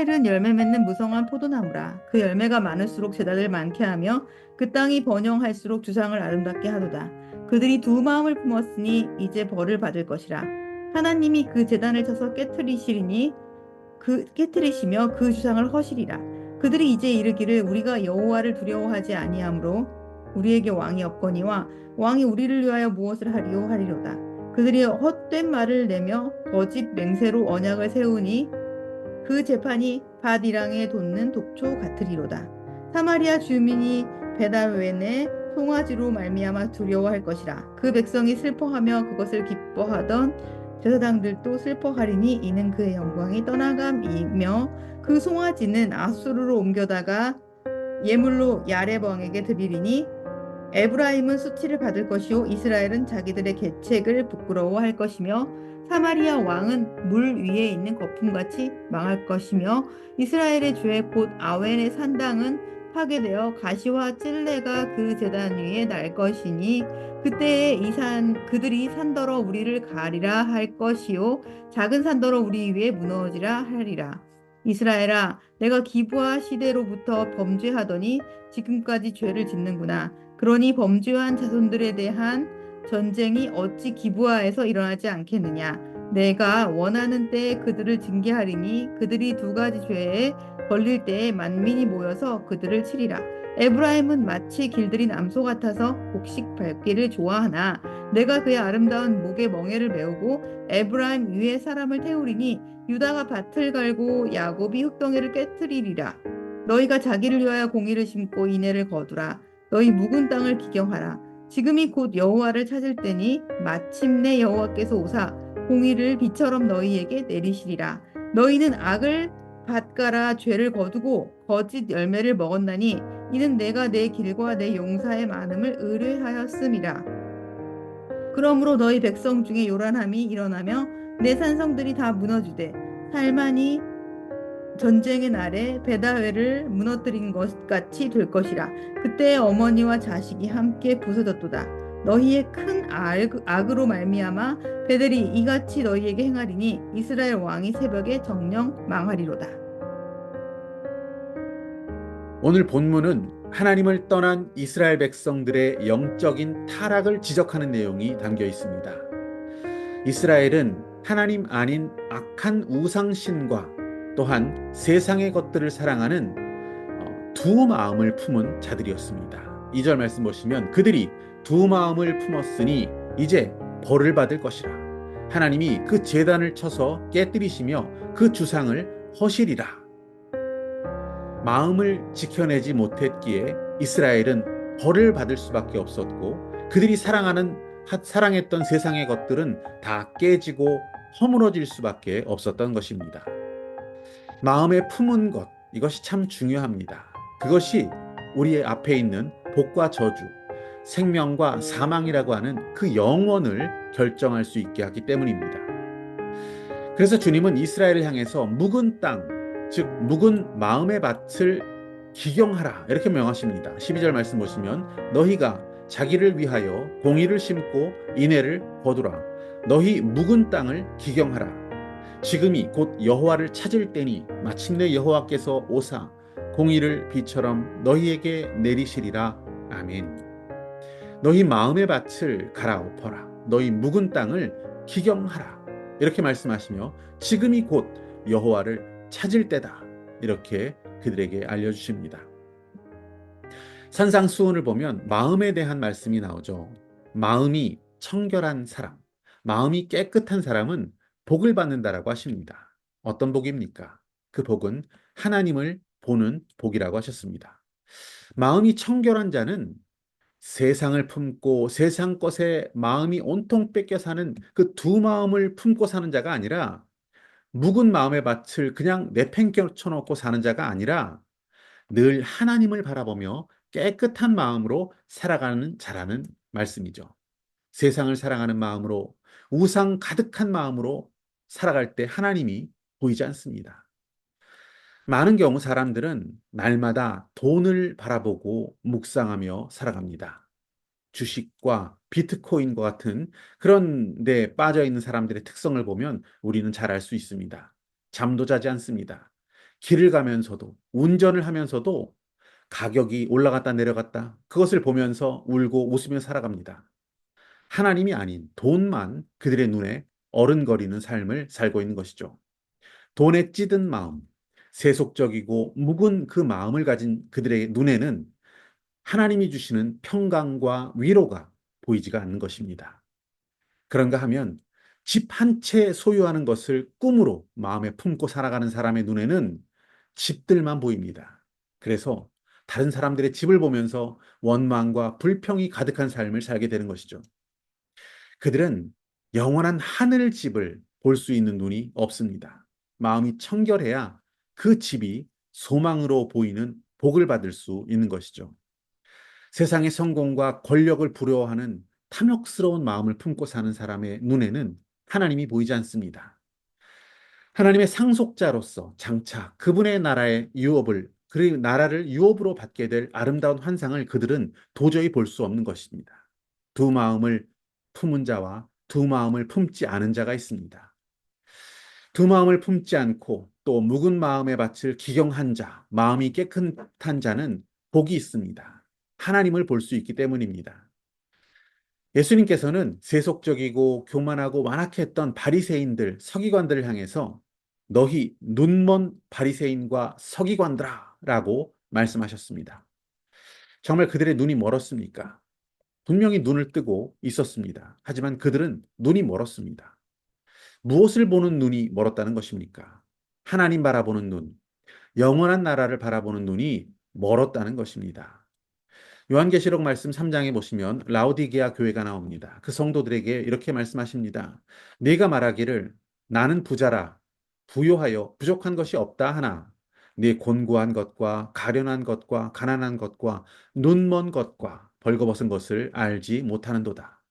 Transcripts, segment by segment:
이스라엘은 열매 맺는 무성한 포도나무라. 그 열매가 많을수록 제단을 많게 하며 그 땅이 번영할수록 주상을 아름답게 하도다. 그들이 두 마음을 품었으니 이제 벌을 받을 것이라. 하나님이 그 제단을 쳐서 깨뜨리시리니 깨뜨리시며 그 주상을 허시리라. 그들이 이제 이르기를 우리가 여호와를 두려워하지 아니하므로 우리에게 왕이 없거니와 왕이 우리를 위하여 무엇을 하리요 하리로다. 그들이 헛된 말을 내며 거짓 맹세로 언약을 세우니 그 재판이 밭이랑에 돋는 독초 같으리로다. 사마리아 주민이 베다웬의 송아지로 말미암아 두려워할 것이라. 그 백성이 슬퍼하며 그것을 기뻐하던 제사장들도 슬퍼하리니 이는 그의 영광이 떠나감이며 그 송아지는 아수르로 옮겨다가 예물로 야렙 왕에게 드리리니 에브라임은 수치를 받을 것이요 이스라엘은 자기들의 계책을 부끄러워할 것이며 사마리아 왕은 물 위에 있는 거품같이 망할 것이며 이스라엘의 죄 곧 아웬의 산당은 파괴되어 가시와 찔레가 그 제단 위에 날 것이니 그때에 그들이 산더러 우리를 가리라 할 것이요 작은 산더러 우리 위에 무너지라 하리라. 이스라엘아 내가 기브아 시대로부터 범죄하더니 지금까지 죄를 짓는구나. 그러니 범죄한 자손들에 대한 전쟁이 어찌 기브아에서 일어나지 않겠느냐. 내가 원하는 때에 그들을 징계하리니 그들이 두 가지 죄에 걸릴 때에 만민이 모여서 그들을 치리라. 에브라임은 마치 길들인 암소 같아서 곡식 밟기를 좋아하나 내가 그의 아름다운 목에 멍에를 메우고 에브라임 위에 사람을 태우리니 유다가 밭을 갈고 야곱이 흙덩이를 깨뜨리리라. 너희가 자기를 위하여 공의를 심고 인애를 거두라. 너희 묵은 땅을 기경하라. 지금이 곧 여호와를 찾을 때니 마침내 여호와께서 오사 공의를 비처럼 너희에게 내리시리라. 너희는 악을 밭가라 죄를 거두고 거짓 열매를 먹었나니 이는 내가 내 길과 내 용사의 많음을 의뢰하였음이라. 그러므로 너희 백성 중에 요란함이 일어나며 내 산성들이 다 무너지되 살만이 전쟁의 날에 베다회를 무너뜨린 것 같이 될 것이라. 그때 어머니와 자식이 함께 부서졌도다. 너희의 큰 악으로 말미암아 베델이 이같이 너희에게 행하리니 이스라엘 왕이 새벽에 정령 망하리로다. 오늘 본문은 하나님을 떠난 이스라엘 백성들의 영적인 타락을 지적하는 내용이 담겨 있습니다. 이스라엘은 하나님 아닌 악한 우상신과 또한 세상의 것들을 사랑하는 두 마음을 품은 자들이었습니다. 2절 말씀 보시면 그들이 두 마음을 품었으니 이제 벌을 받을 것이라. 하나님이 그 제단을 쳐서 깨뜨리시며 그 주상을 허시리라. 마음을 지켜내지 못했기에 이스라엘은 벌을 받을 수밖에 없었고 그들이 사랑했던 세상의 것들은 다 깨지고 허물어질 수밖에 없었던 것입니다. 마음에 품은 것, 이것이 참 중요합니다. 그것이 우리의 앞에 있는 복과 저주, 생명과 사망이라고 하는 그 영원을 결정할 수 있게 하기 때문입니다. 그래서 주님은 이스라엘을 향해서 묵은 땅, 즉 묵은 마음의 밭을 기경하라 이렇게 명하십니다. 12절 말씀 보시면 너희가 자기를 위하여 공의를 심고 인애를 거두라. 너희 묵은 땅을 기경하라. 지금이 곧 여호와를 찾을 때니 마침내 여호와께서 오사 공의를 비처럼 너희에게 내리시리라. 아멘. 너희 마음의 밭을 갈아엎어라. 너희 묵은 땅을 기경하라. 이렇게 말씀하시며 지금이 곧 여호와를 찾을 때다. 이렇게 그들에게 알려주십니다. 산상수훈을 보면 마음에 대한 말씀이 나오죠. 마음이 청결한 사람, 마음이 깨끗한 사람은 복을 받는다라고 하십니다. 어떤 복입니까? 그 복은 하나님을 보는 복이라고 하셨습니다. 마음이 청결한 자는 세상을 품고 세상 것에 마음이 온통 뺏겨 사는 그 두 마음을 품고 사는 자가 아니라 묵은 마음의 밭을 그냥 내팽개쳐 놓고 사는 자가 아니라 늘 하나님을 바라보며 깨끗한 마음으로 살아가는 자라는 말씀이죠. 세상을 사랑하는 마음으로 우상 가득한 마음으로 살아갈 때 하나님이 보이지 않습니다. 많은 경우 사람들은 날마다 돈을 바라보고 묵상하며 살아갑니다. 주식과 비트코인과 같은 그런 데 빠져 있는 사람들의 특성을 보면 우리는 잘 알 수 있습니다. 잠도 자지 않습니다. 길을 가면서도, 운전을 하면서도 가격이 올라갔다 내려갔다, 그것을 보면서 울고 웃으며 살아갑니다. 하나님이 아닌 돈만 그들의 눈에 어른거리는 삶을 살고 있는 것이죠. 돈에 찌든 마음, 세속적이고 묵은 그 마음을 가진 그들의 눈에는 하나님이 주시는 평강과 위로가 보이지가 않는 것입니다. 그런가 하면 집 한 채 소유하는 것을 꿈으로 마음에 품고 살아가는 사람의 눈에는 집들만 보입니다. 그래서 다른 사람들의 집을 보면서 원망과 불평이 가득한 삶을 살게 되는 것이죠. 그들은 영원한 하늘 집을 볼 수 있는 눈이 없습니다. 마음이 청결해야 그 집이 소망으로 보이는 복을 받을 수 있는 것이죠. 세상의 성공과 권력을 부러워하는 탐욕스러운 마음을 품고 사는 사람의 눈에는 하나님이 보이지 않습니다. 하나님의 상속자로서 장차 그분의 나라의 유업을, 그리고 나라를 유업으로 받게 될 아름다운 환상을 그들은 도저히 볼 수 없는 것입니다. 두 마음을 품은 자와 두 마음을 품지 않은 자가 있습니다. 두 마음을 품지 않고 또 묵은 마음의 밭을 기경한 자, 마음이 깨끗한 자는 복이 있습니다. 하나님을 볼 수 있기 때문입니다. 예수님께서는 세속적이고 교만하고 완악해 했던 바리새인들, 서기관들을 향해서 너희 눈먼 바리새인과 서기관들아라고 말씀하셨습니다. 정말 그들의 눈이 멀었습니까? 분명히 눈을 뜨고 있었습니다. 하지만 그들은 눈이 멀었습니다. 무엇을 보는 눈이 멀었다는 것입니까? 하나님 바라보는 눈, 영원한 나라를 바라보는 눈이 멀었다는 것입니다. 요한계시록 말씀 3장에 보시면 라오디게아 교회가 나옵니다. 그 성도들에게 이렇게 말씀하십니다. 네가 말하기를 나는 부자라 부요하여 부족한 것이 없다 하나 네 곤고한 것과 가련한 것과 가난한 것과 눈먼 것과 벌거벗은 것을 알지 못하는도다.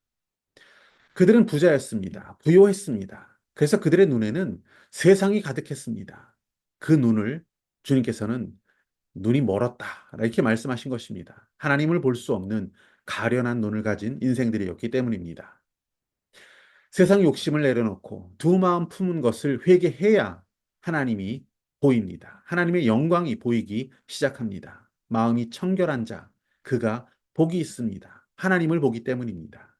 그들은 부자였습니다. 부요했습니다. 그래서 그들의 눈에는 세상이 가득했습니다. 그 눈을 주님께서는 눈이 멀었다, 이렇게 말씀하신 것입니다. 하나님을 볼 수 없는 가련한 눈을 가진 인생들이었기 때문입니다. 세상 욕심을 내려놓고 두 마음 품은 것을 회개해야 하나님이 보입니다. 하나님의 영광이 보이기 시작합니다. 마음이 청결한 자, 그가 복이 있습니다. 하나님을 보기 때문입니다.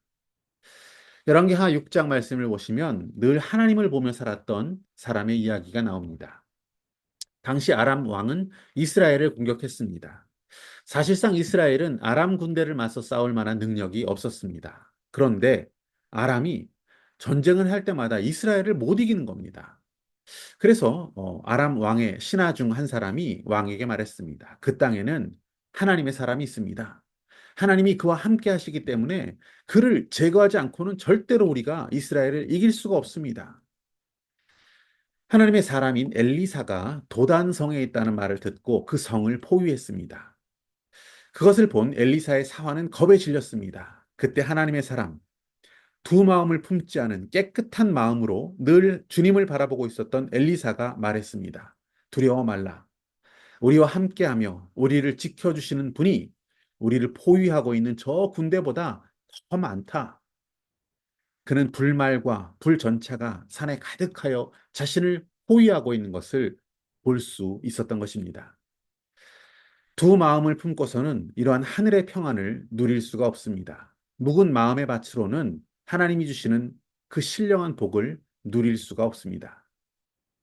열왕기하 6장 말씀을 보시면 늘 하나님을 보며 살았던 사람의 이야기가 나옵니다. 당시 아람 왕은 이스라엘을 공격했습니다. 사실상 이스라엘은 아람 군대를 맞서 싸울 만한 능력이 없었습니다. 그런데 아람이 전쟁을 할 때마다 이스라엘을 못 이기는 겁니다. 그래서 아람 왕의 신하 중 한 사람이 왕에게 말했습니다. 그 땅에는 하나님의 사람이 있습니다. 하나님이 그와 함께 하시기 때문에 그를 제거하지 않고는 절대로 우리가 이스라엘을 이길 수가 없습니다. 하나님의 사람인 엘리사가 도단성에 있다는 말을 듣고 그 성을 포위했습니다. 그것을 본 엘리사의 사환은 겁에 질렸습니다. 그때 하나님의 사람, 두 마음을 품지 않은 깨끗한 마음으로 늘 주님을 바라보고 있었던 엘리사가 말했습니다. 두려워 말라. 우리와 함께하며 우리를 지켜주시는 분이 우리를 포위하고 있는 저 군대보다 더 많다. 그는 불말과 불전차가 산에 가득하여 자신을 포위하고 있는 것을 볼 수 있었던 것입니다. 두 마음을 품고서는 이러한 하늘의 평안을 누릴 수가 없습니다. 묵은 마음의 밭으로는 하나님이 주시는 그 신령한 복을 누릴 수가 없습니다.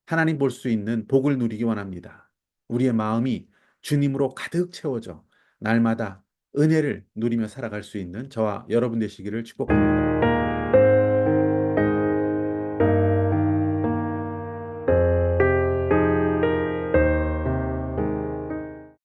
하나님 볼 수 있는 복을 누리기 원합니다. 우리의 마음이 주님으로 가득 채워져 날마다 은혜를 누리며 살아갈 수 있는 저와 여러분 되시기를 축복합니다.